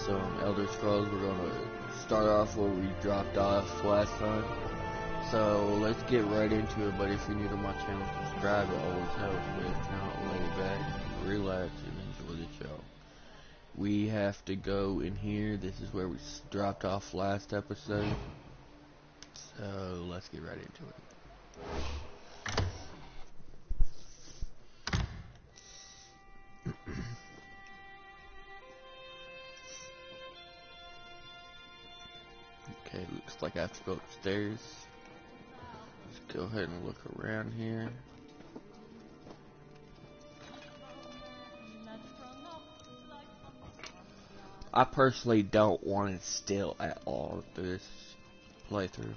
some Elder Scrolls. We're gonna start off where we dropped off last time. So let's get right into it. But if you're new to my channel, subscribe. It always helps. But if not, lay back, relax, and enjoy the show. We have to go in here. This is where we dropped off last episode. So let's get right into it. Okay, looks like I have to go upstairs. Let's go ahead and look around here. I personally don't want to steal at all through this playthrough.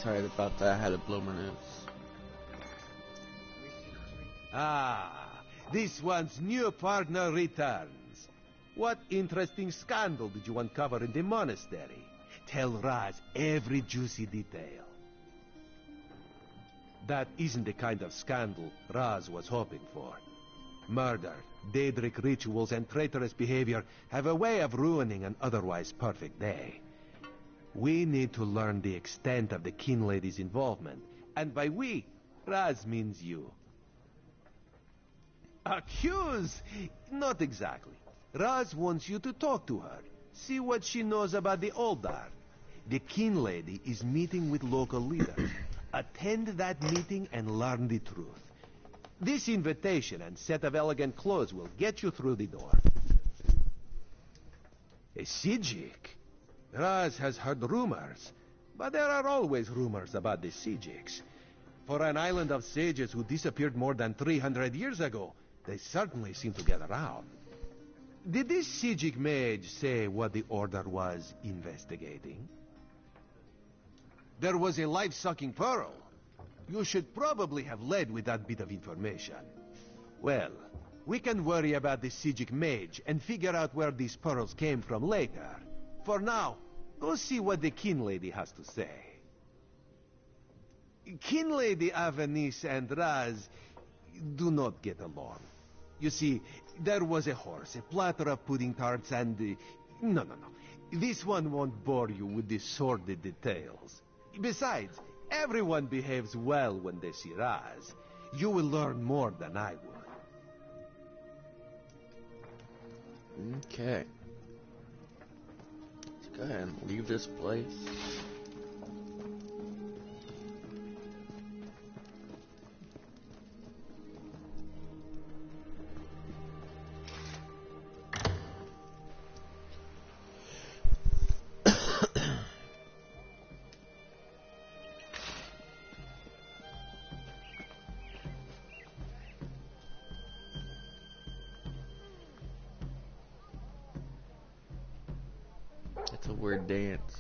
Sorry about that, I had to blow my nose. Ah, this one's new partner returns. What interesting scandal did you uncover in the monastery? Tell Raz every juicy detail. That isn't the kind of scandal Raz was hoping for. Murder, Daedric rituals, and traitorous behavior have a way of ruining an otherwise perfect day. We need to learn the extent of the King Lady's involvement. And by we, Raz means you. Accuse? Not exactly. Raz wants you to talk to her. See what she knows about the Oldar. The King Lady is meeting with local leaders. Attend that meeting and learn the truth. This invitation and set of elegant clothes will get you through the door. A Sijik? Raz has heard rumors, but there are always rumors about the Sijiks. For an island of sages who disappeared more than 300 years ago, they certainly seem to get around. Did this Sijik mage say what the Order was investigating? There was a life-sucking pearl. You should probably have led with that bit of information. Well, we can worry about the Sijik mage and figure out where these pearls came from later. For now, go see what the King Lady has to say. King Lady Avanice and Raz do not get along. You see, there was a horse, a platter of pudding tarts, and... No. This one won't bore you with the sordid details. Besides, everyone behaves well when they see Raz. You will learn more than I would. Okay. Go ahead and leave this place. It's a weird dance.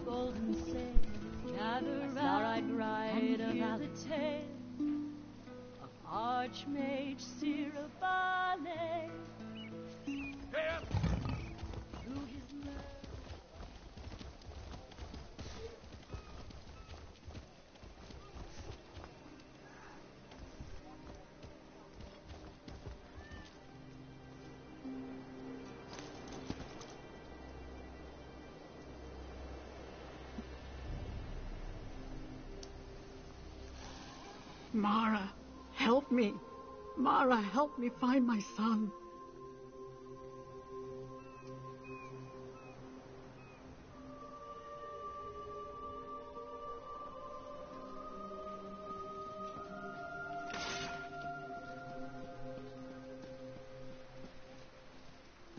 Golden sail, gather round and hear the tale of Archmage Sirabale. Through his love. Mara, help me. Mara, help me find my son.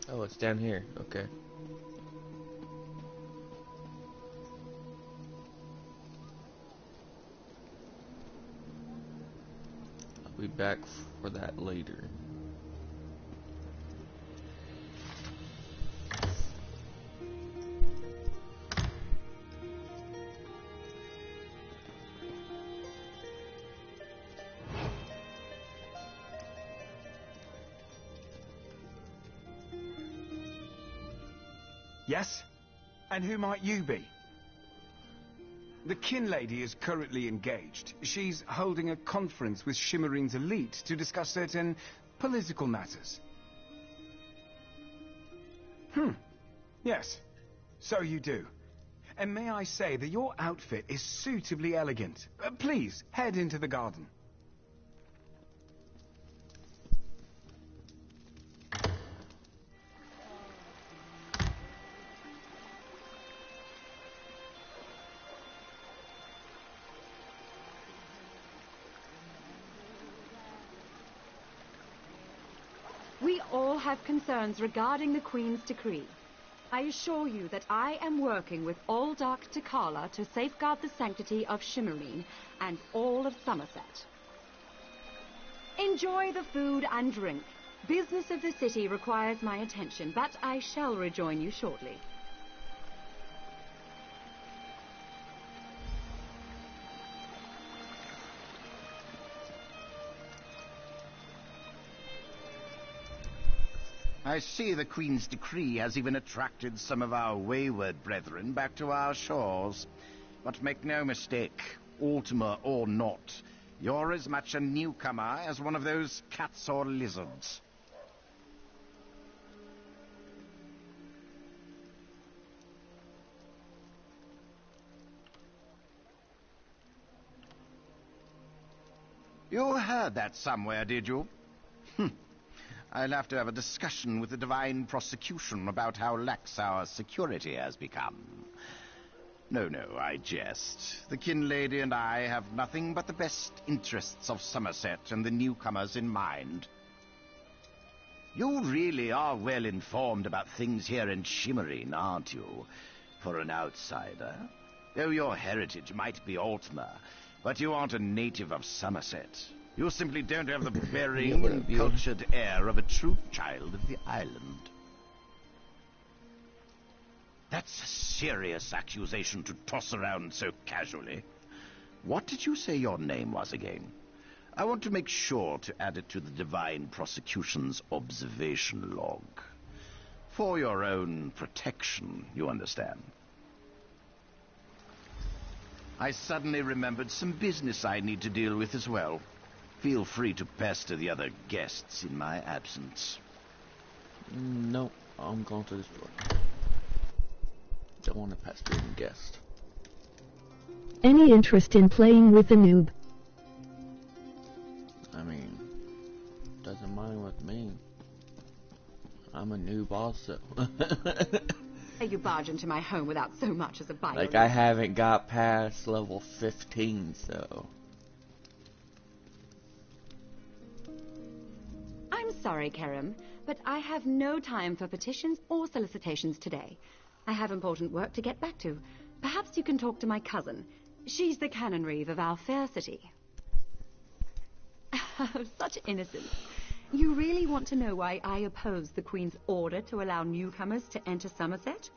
Oh, it's down here. Okay. I'll be back for that later. Yes? And who might you be? The kin lady is currently engaged. She's holding a conference with Shimmerine's elite to discuss certain political matters. Yes. So you do. And may I say that your outfit is suitably elegant. Please, head into the garden. We all have concerns regarding the Queen's decree. I assure you that I am working with all Dark Takala to safeguard the sanctity of Shimmerine and all of Summerset. Enjoy the food and drink. Business of the city requires my attention, but I shall rejoin you shortly. I see the Queen's decree has even attracted some of our wayward brethren back to our shores. But make no mistake, Ultima or not, you're as much a newcomer as one of those cats or lizards. You heard that somewhere, did you? I'll have to have a discussion with the Divine Prosecution about how lax our security has become. No, I jest. The kin lady and I have nothing but the best interests of Summerset and the newcomers in mind. You really are well informed about things here in Shimmerine, aren't you? For an outsider. Though your heritage might be Ultima, but you aren't a native of Summerset. You simply don't have the bearing and cultured air of a true child of the island. That's a serious accusation to toss around so casually. What did you say your name was again? I want to make sure to add it to the Divine Prosecution's observation log. For your own protection, you understand. I suddenly remembered some business I need to deal with as well. Feel free to pester the other guests in my absence. No, I'm going to the store. Don't want to pester any guest. Any interest in playing with the noob? I mean, doesn't mind with me. I'm a noob also. You barge into my home without so much as a bite. Like, I haven't got past level 15, so... I'm sorry, Kerem, but I have no time for petitions or solicitations today. I have important work to get back to. Perhaps you can talk to my cousin. She's the canon reeve of our fair city. Such innocence. You really want to know why I oppose the Queen's order to allow newcomers to enter Summerset?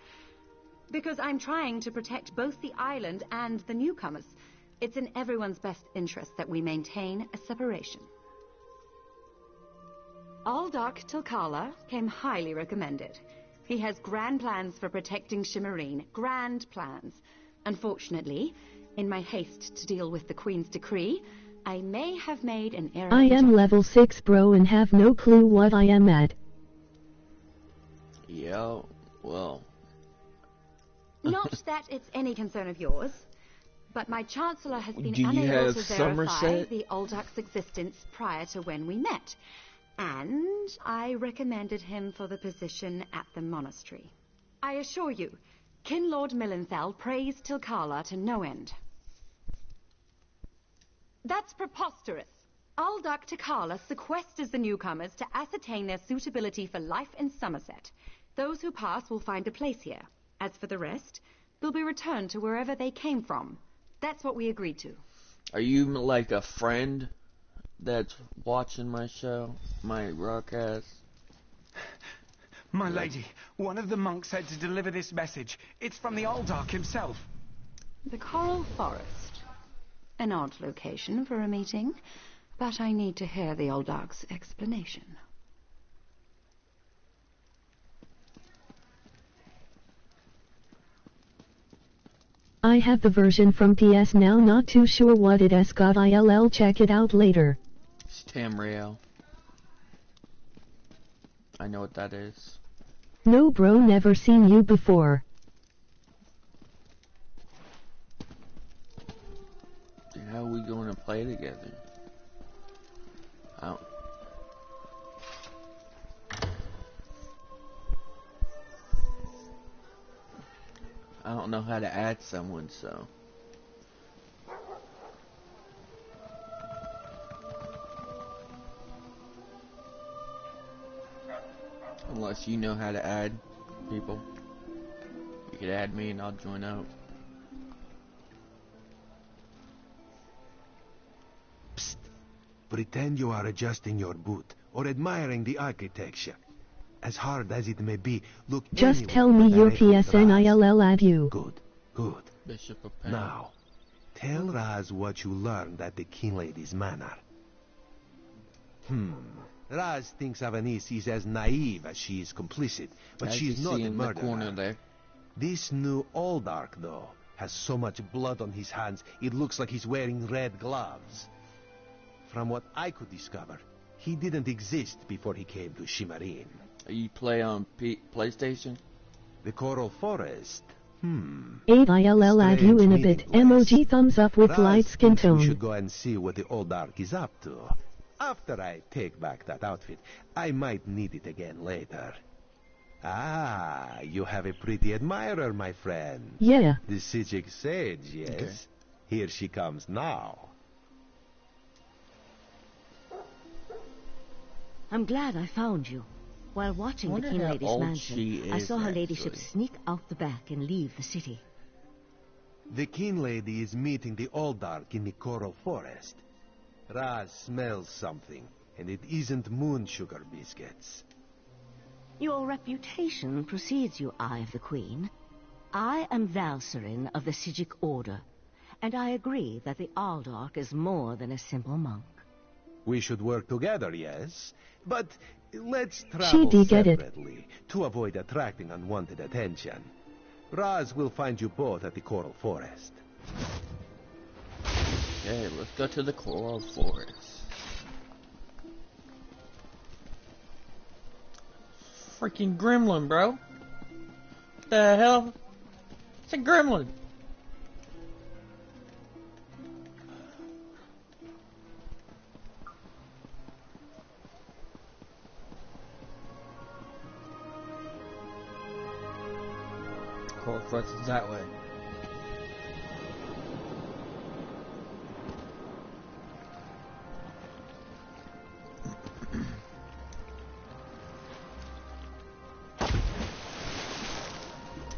Because I'm trying to protect both the island and the newcomers. It's in everyone's best interest that we maintain a separation. Aldark Tilkala came highly recommended. He has grand plans for protecting Shimmerine. Grand plans. Unfortunately, in my haste to deal with the Queen's decree, I may have made an error. I am level 6 bro and have no clue what I am at. Yeah, well... Not that it's any concern of yours. But my Chancellor has been Do you unable have to verify Summerset? the Olduk's existence prior to when we met. And I recommended him for the position at the monastery. I assure you, Kin Lord Millenthal praised Tilkala to no end. That's preposterous. Ulduk Tikala sequesters the newcomers to ascertain their suitability for life in Summerset. Those who pass will find a place here. As for the rest, they'll be returned to wherever they came from. That's what we agreed to. Are you like a friend that's watching my show, my broadcast? My lady, one of the monks said to deliver this message. It's from the Olduk himself. The Coral Forest. An odd location for a meeting, but I need to hear the Olduk's explanation. I have the version from PS Now, not too sure what it has got. I'll check it out later. It's Tamriel. I know what that is. No bro, never seen you before. How are we going to play together? I don't know how to add someone, so. Unless you know how to add people. You could add me and I'll join up. Psst. Pretend you are adjusting your boot or admiring the architecture. As hard as it may be, look. Just tell me your PSN, I'll add you. Good, good. Bishop of Pen. Now, tell Raz what you learned at the King Lady's manor. Raz thinks Avanice is as naive as she is complicit, but As she's you not see a in the murderer. corner there. This new Oldark, though, has so much blood on his hands, it looks like he's wearing red gloves. From what I could discover, he didn't exist before he came to Shimmerin. You play on PlayStation? The Coral Forest? Aid, I'll add you in a bit. Emoji thumbs up with Raz light skin thinks we tone. should go and see what the Oldark is up to. After I take back that outfit, I might need it again later. Ah, you have a pretty admirer, my friend. Yeah. The Sijic sage, yes? Okay. Here she comes now. I'm glad I found you. While watching the Wonder King how Lady's old mansion, she I is, saw her ladyship actually. sneak out the back and leave the city. The King Lady is meeting the Oldark in the Coral Forest. Raz smells something, and it isn't moon sugar biscuits. Your reputation precedes you, Eye of the Queen. I am Valserin of the Sijic Order, and I agree that the Aldark is more than a simple monk. We should work together, yes? But let's She travel did get it. separately to avoid attracting unwanted attention. Raz will find you both at the Coral Forest. Okay, let's go to the Coral Forest. Freaking gremlin, bro. What the hell? It's a gremlin. Coral Forest is that way.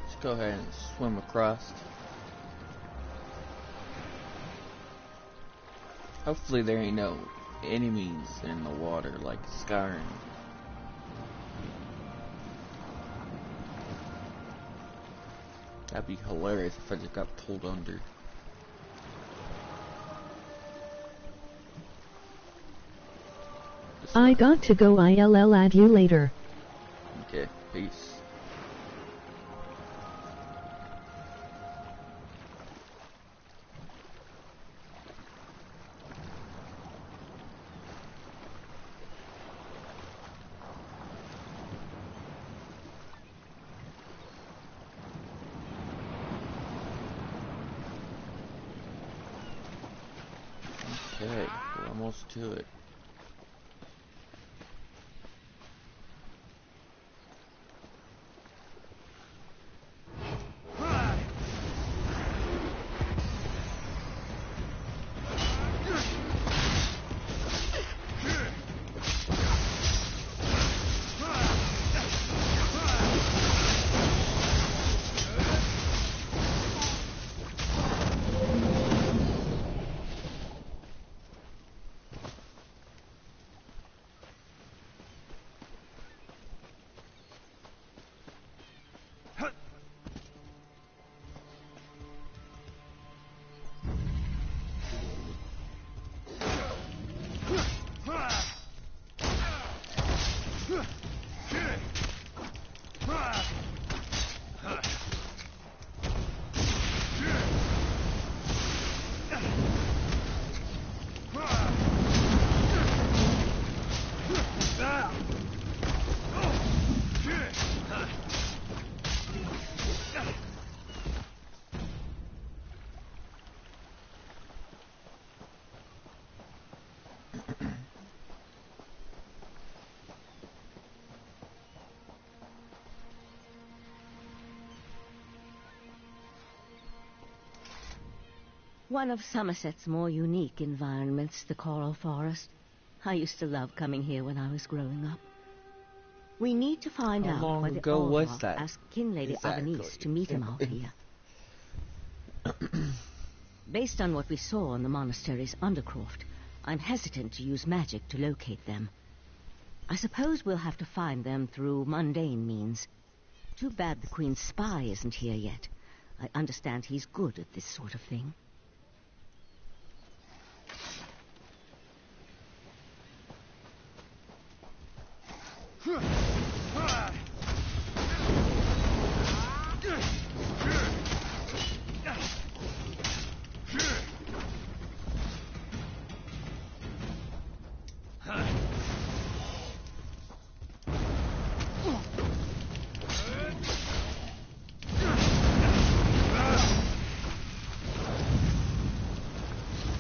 Let's go ahead and swim across. Hopefully there ain't no enemies in the water like Skyrim. That'd be hilarious if I just got pulled under. I got to go. I'll add you later. Okay, peace. Okay, we're almost to it. One of Somerset's more unique environments, the Coral Forest. I used to love coming here when I was growing up. We need to find How out long why the ago was Aldorf that? asked King Lady Exactly. Avenice to meet him out here. Based on what we saw in the monastery's undercroft, I'm hesitant to use magic to locate them. I suppose we'll have to find them through mundane means. Too bad the Queen's spy isn't here yet. I understand he's good at this sort of thing.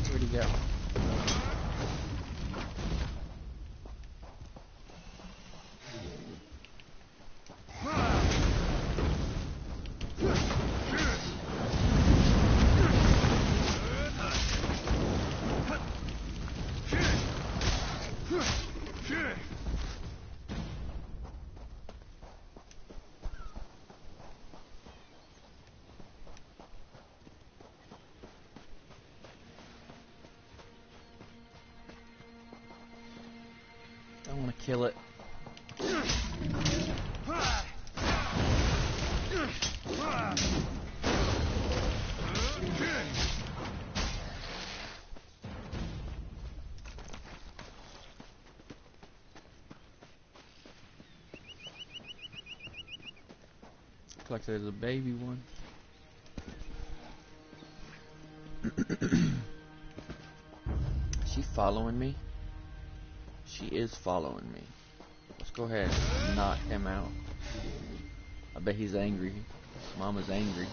Where'd he go? I want to kill it. Looks like there's a baby one. Is she following me? She is following me. Let's go ahead and knock him out. I bet he's angry. Mama's angry.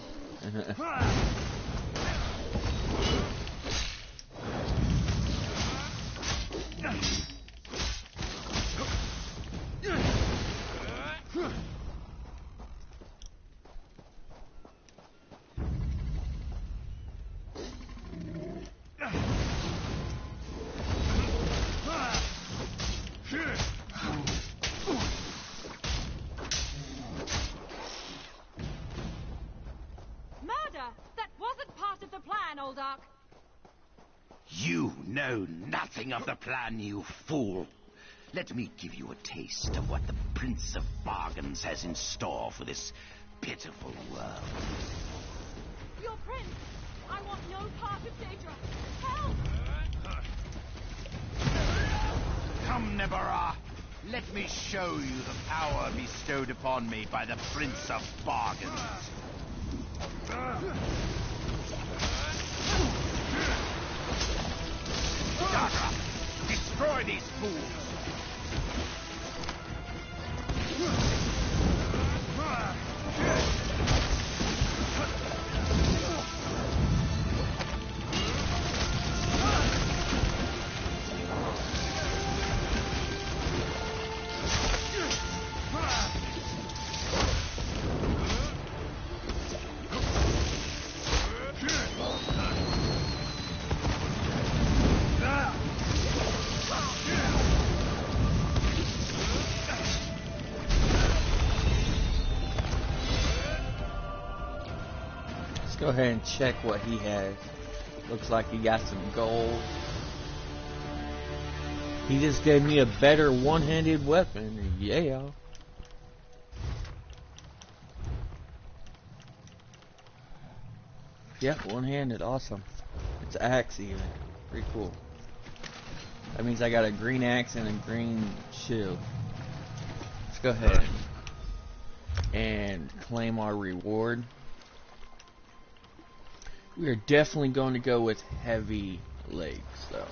Murder! That wasn't part of the plan, Oldark. You know nothing of the plan, you fool. Let me give you a taste of what the Prince of Bargains has in store for this pitiful world. Your prince! I want no part of Daedra! Help! Come, Nebara. Let me show you the power bestowed upon me by the Prince of Bargains. Daedra, destroy these fools! go ahead and check what he has. Looks like he got some gold. He just gave me a better one-handed weapon. Yeah. Yep, one-handed. Awesome. It's an axe even. Pretty cool. That means I got a green axe and a green shield. Let's go ahead and claim our reward. We are definitely going to go with heavy legs, though.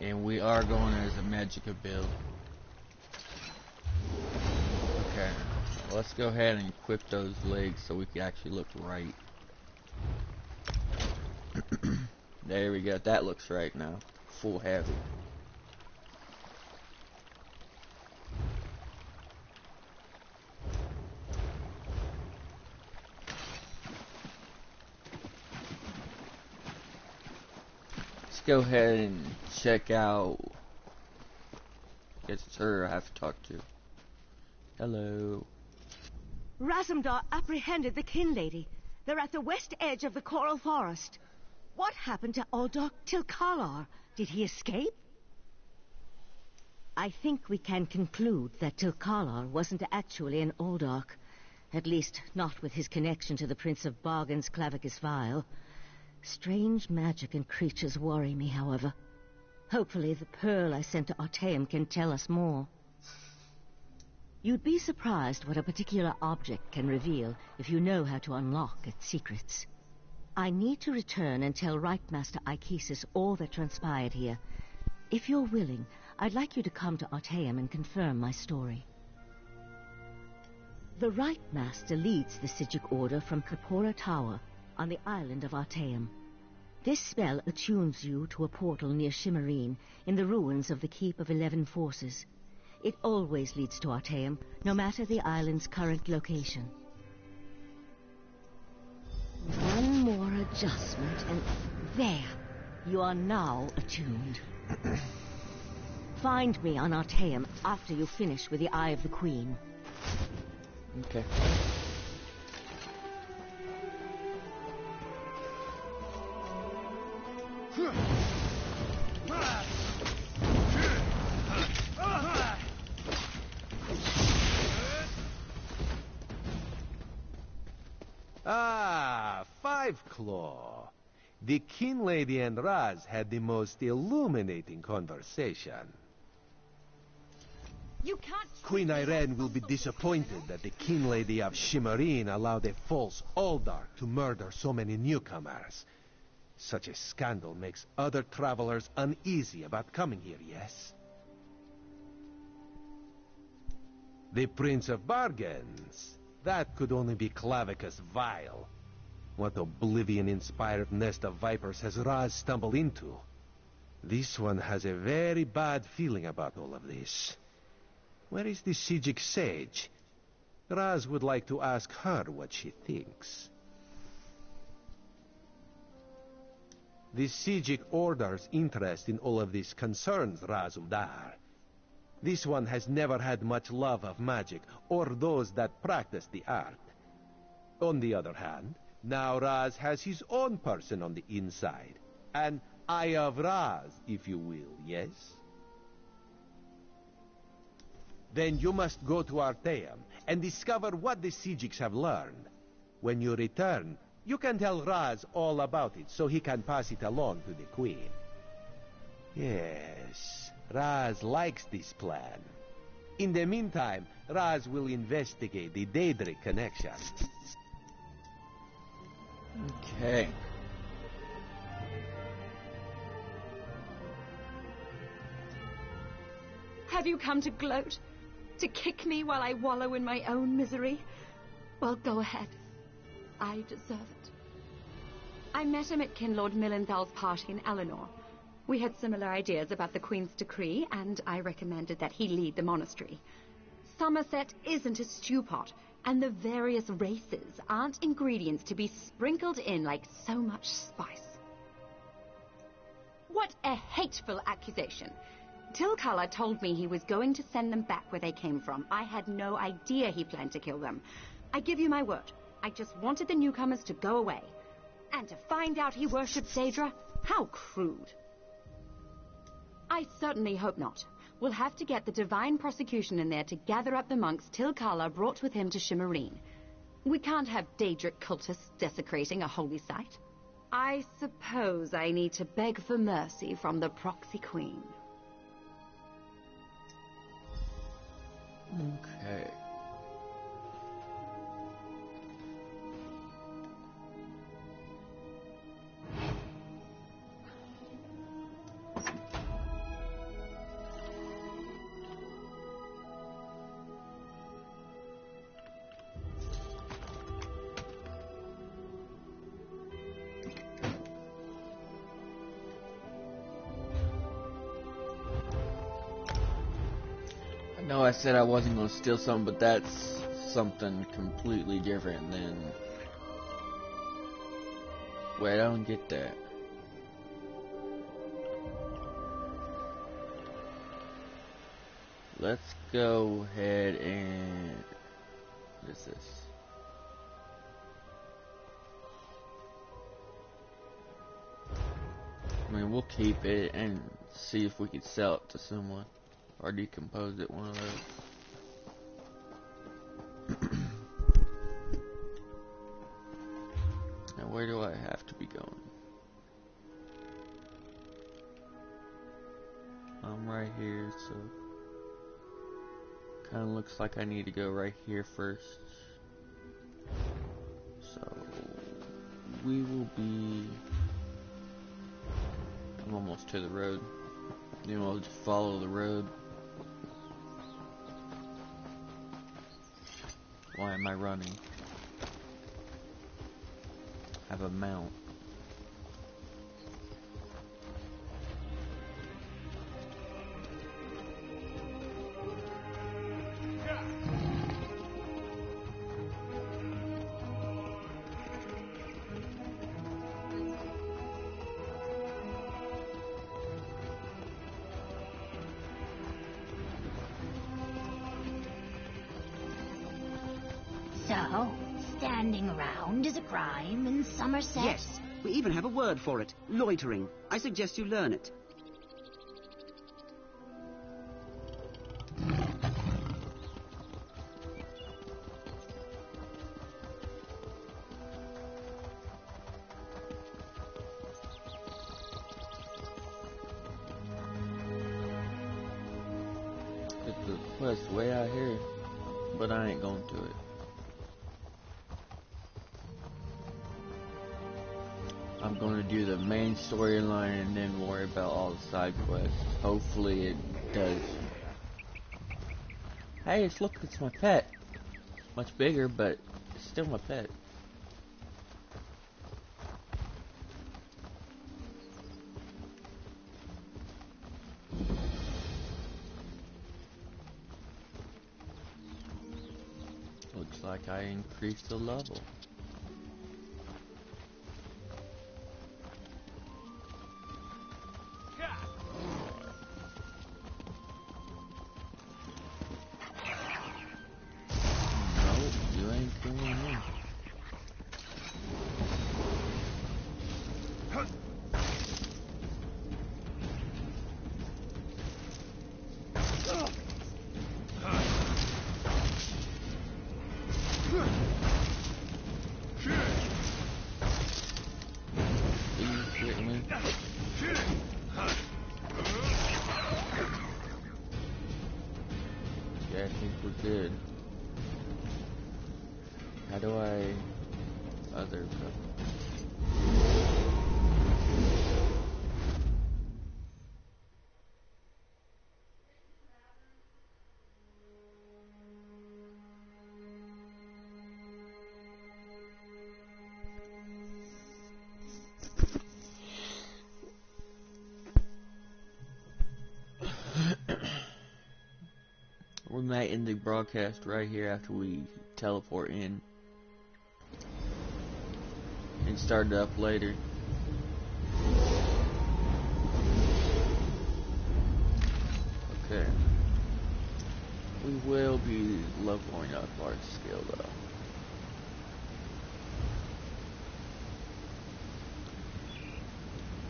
And we are going as a Magicka build. Okay, so let's go ahead and equip those legs so we can actually look right. There we go, that looks right now. Full heavy. Go ahead and check out. Guess it's her I have to talk to. Hello. Razumdar apprehended the kin lady. They're at the west edge of the coral forest. What happened to Aldok Tilkalar? Did he escape? I think we can conclude that Tilkalar wasn't actually an Aldok. At least, not with his connection to the Prince of Bargain's Clavicus Vial. Strange magic and creatures worry me, however. Hopefully the pearl I sent to Artaeum can tell us more. You'd be surprised what a particular object can reveal if you know how to unlock its secrets. I need to return and tell Rightmaster Ikesis all that transpired here. If you're willing, I'd like you to come to Artaeum and confirm my story. The Rightmaster leads the Psijic Order from Kapora Tower on the island of Artaeum. This spell attunes you to a portal near Shimmerine in the ruins of the Keep of 11 Forces. It always leads to Artaeum, no matter the island's current location. One more adjustment and there! You are now attuned. Find me on Artaeum after you finish with the Eye of the Queen. Okay. Ah, Five Claw. The Kin Lady and Raz had the most illuminating conversation. You can't... Queen Irene will be disappointed that the Kin Lady of Shimmerine allowed a false Aldar to murder so many newcomers. Such a scandal makes other travelers uneasy about coming here, yes? The Prince of Bargains. That could only be Clavicus Vial. What oblivion-inspired nest of vipers has Raz stumbled into? This one has a very bad feeling about all of this. Where is the Psijic Sage? Raz would like to ask her what she thinks. The Psijic Order's interest in all of this concerns Razumdar. This one has never had much love of magic, or those that practice the art. On the other hand, now Raz has his own person on the inside. An Eye of Raz, if you will, yes? Then you must go to Artaeum and discover what the Psijics have learned. When you return, you can tell Raz all about it so he can pass it along to the Queen. Yes, Raz likes this plan. In the meantime, Raz will investigate the Daedric connection. Okay. Have you come to gloat? To kick me while I wallow in my own misery? Well, go ahead. I deserve it. I met him at Kinlord Millenthal's party in Eleanor. We had similar ideas about the Queen's decree, and I recommended that he lead the monastery. Summerset isn't a stew pot, and the various races aren't ingredients to be sprinkled in like so much spice. What a hateful accusation! Tilcala told me he was going to send them back where they came from. I had no idea he planned to kill them. I give you my word. I just wanted the newcomers to go away. And to find out he worshipped Daedra? How crude. I certainly hope not. We'll have to get the divine prosecution in there to gather up the monks Tilcala brought with him to Shimmerine. We can't have Daedric cultists desecrating a holy site. I suppose I need to beg for mercy from the proxy queen. Okay. No, I said I wasn't going to steal something, but that's something completely different than... Wait, I don't get that. Let's go ahead and... What is this? I mean, we'll keep it and see if we can sell it to someone. Or decompose it, one of those. Now where do I have to be going? I'm right here, so kinda looks like I need to go right here first. So we will be... I'm almost to the road. Then we'll just follow the road. Why am I running? Have a mount. So, standing around is a crime in Summerset? Yes, we even have a word for it. Loitering. I suggest you learn it. It's the quest way out here, but I ain't going to it. I'm going to do the main storyline and then worry about all the side quests. Hopefully it does. Hey, look, it's my pet. Much bigger, but it's still my pet. Looks like I increased the level. Yeah, I think we're good. How do I... Other... We might end the broadcast right here after we teleport in and start it up later. Okay. We will be leveling up our skill though.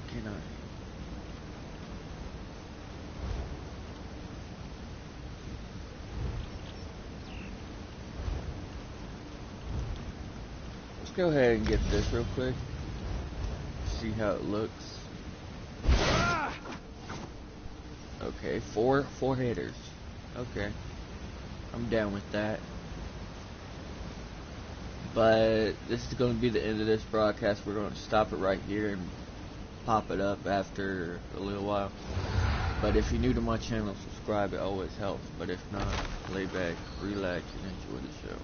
Can I? Let's go ahead and get this real quick. See how it looks. Okay, four hitters. Okay. I'm down with that. But this is going to be the end of this broadcast. We're going to stop it right here and pop it up after a little while. But if you're new to my channel, subscribe. It always helps. But if not, lay back, relax, and enjoy the show.